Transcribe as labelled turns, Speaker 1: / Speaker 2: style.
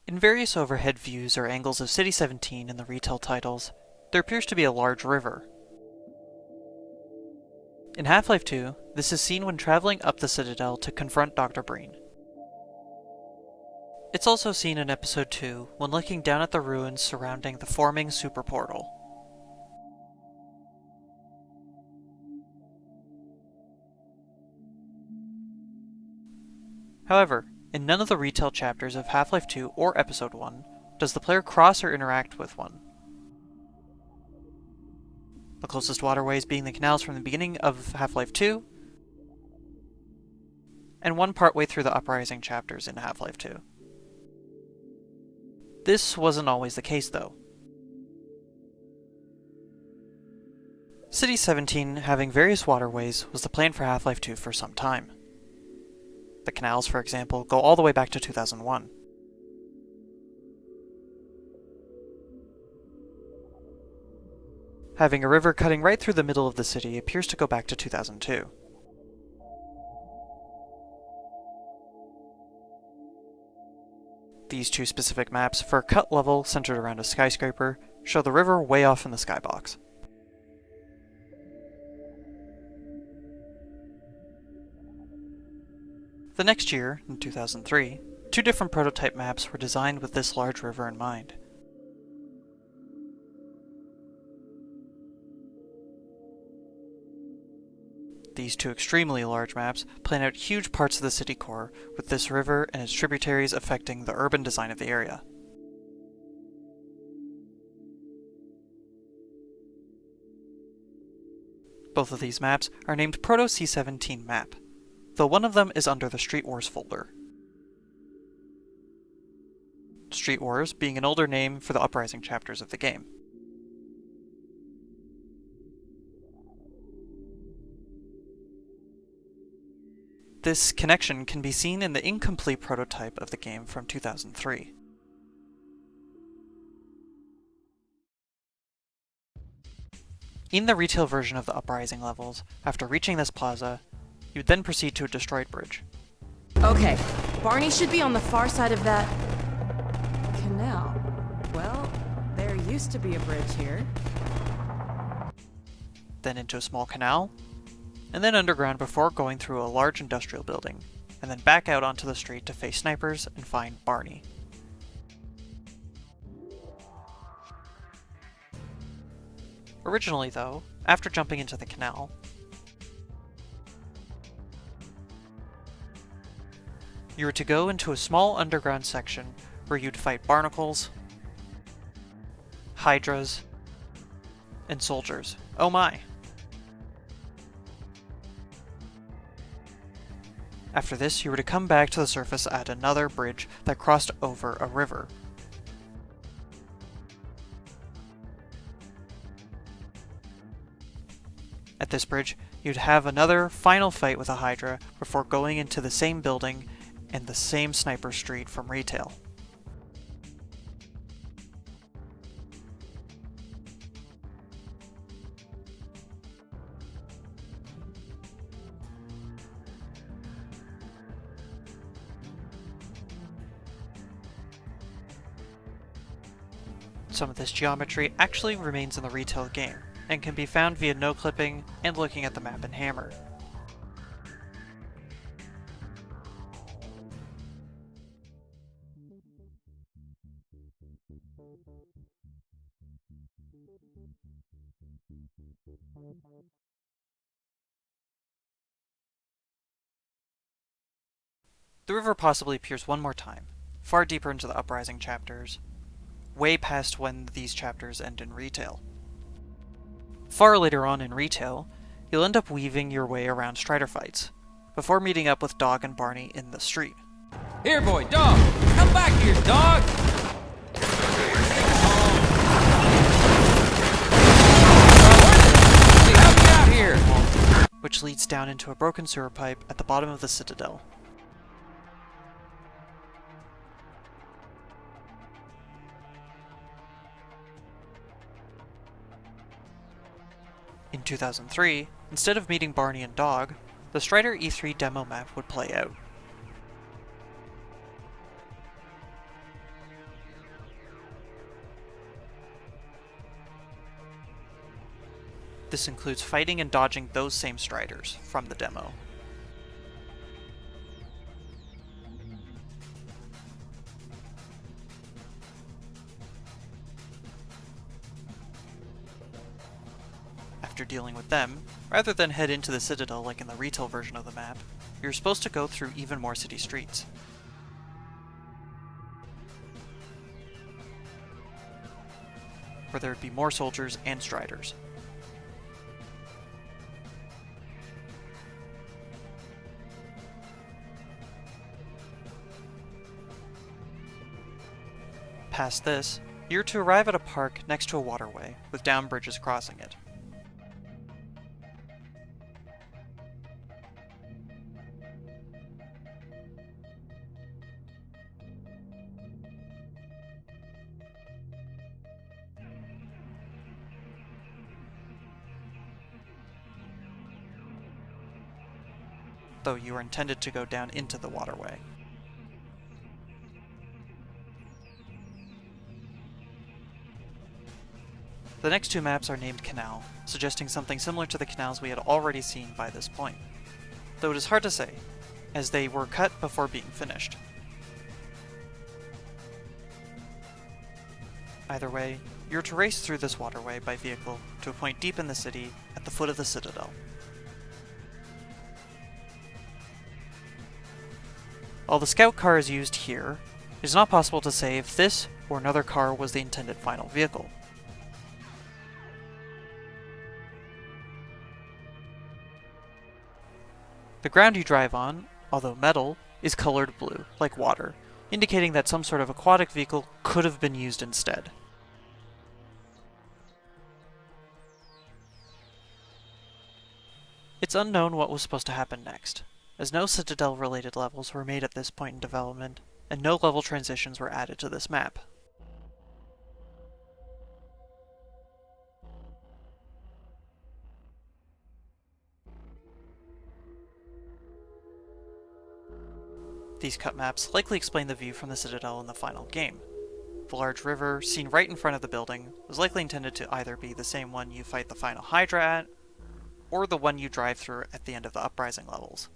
Speaker 1: In various overhead views or angles of City 17 in the retail titles, there appears to be a large river. In Half-Life 2, this is seen when traveling up the Citadel to confront Dr. Breen. It's also seen in Episode 2 when looking down at the ruins surrounding the forming super portal. However, in none of the retail chapters of Half-Life 2 or Episode 1 does the player cross or interact with one. The closest waterways being the canals from the beginning of Half-Life 2, and one partway through the Uprising chapters in Half-Life 2. This wasn't always the case, though. City 17 having various waterways was the plan for Half-Life 2 for some time. The canals, for example, go all the way back to 2001. Having a river cutting right through the middle of the city appears to go back to 2002. These two specific maps, for a cut level centered around a skyscraper, show the river way off in the skybox. The next year, in 2003, two different prototype maps were designed with this large river in mind. These two extremely large maps plan out huge parts of the city core, with this river and its tributaries affecting the urban design of the area. Both of these maps are named Proto-C17 map, though one of them is under the Street Wars folder. Street Wars being an older name for the Uprising chapters of the game. This connection can be seen in the incomplete prototype of the game from 2003. In the retail version of the Uprising levels, after reaching this plaza, you would then proceed to a destroyed bridge.
Speaker 2: Okay, Barney should be on the far side of that canal. Well, there used to be a bridge here.
Speaker 1: Then into a small canal, and then underground before going through a large industrial building, and then back out onto the street to face snipers and find Barney. Originally though, after jumping into the canal, you were to go into a small underground section where you'd fight barnacles, hydras, and soldiers. Oh my! After this, you were to come back to the surface at another bridge that crossed over a river. At this bridge, you'd have another final fight with a Hydra before going into the same building and the same sniper street from retail. Some of this geometry actually remains in the retail game, and can be found via no-clipping and looking at the map in Hammer. The river possibly appears one more time, far deeper into the Uprising chapters, way past when these chapters end in retail. Far later on in retail, you'll end up weaving your way around Strider fights, before meeting up with Dog and Barney in the street.
Speaker 3: Here, boy, Dog! Come back here, Dog! Help me out here!
Speaker 1: Which leads down into a broken sewer pipe at the bottom of the Citadel. In 2003, instead of meeting Barney and Dog, the Strider E3 demo map would play out. This includes fighting and dodging those same striders from the demo. After dealing with them, rather than head into the Citadel like in the retail version of the map, you're supposed to go through even more city streets. Where there would be more soldiers and striders. Past this, you're to arrive at a park next to a waterway, with down bridges crossing it. Though you are intended to go down into the waterway. The next two maps are named Canal, suggesting something similar to the canals we had already seen by this point, though it is hard to say, as they were cut before being finished. Either way, you're to race through this waterway by vehicle to a point deep in the city at the foot of the Citadel. While the scout car is used here, it is not possible to say if this or another car was the intended final vehicle. The ground you drive on, although metal, is colored blue, like water, indicating that some sort of aquatic vehicle could have been used instead. It's unknown what was supposed to happen next, as no Citadel-related levels were made at this point in development, and no level transitions were added to this map. These cut maps likely explain the view from the Citadel in the final game. The large river, seen right in front of the building, was likely intended to either be the same one you fight the final Hydra at, or the one you drive through at the end of the Uprising levels.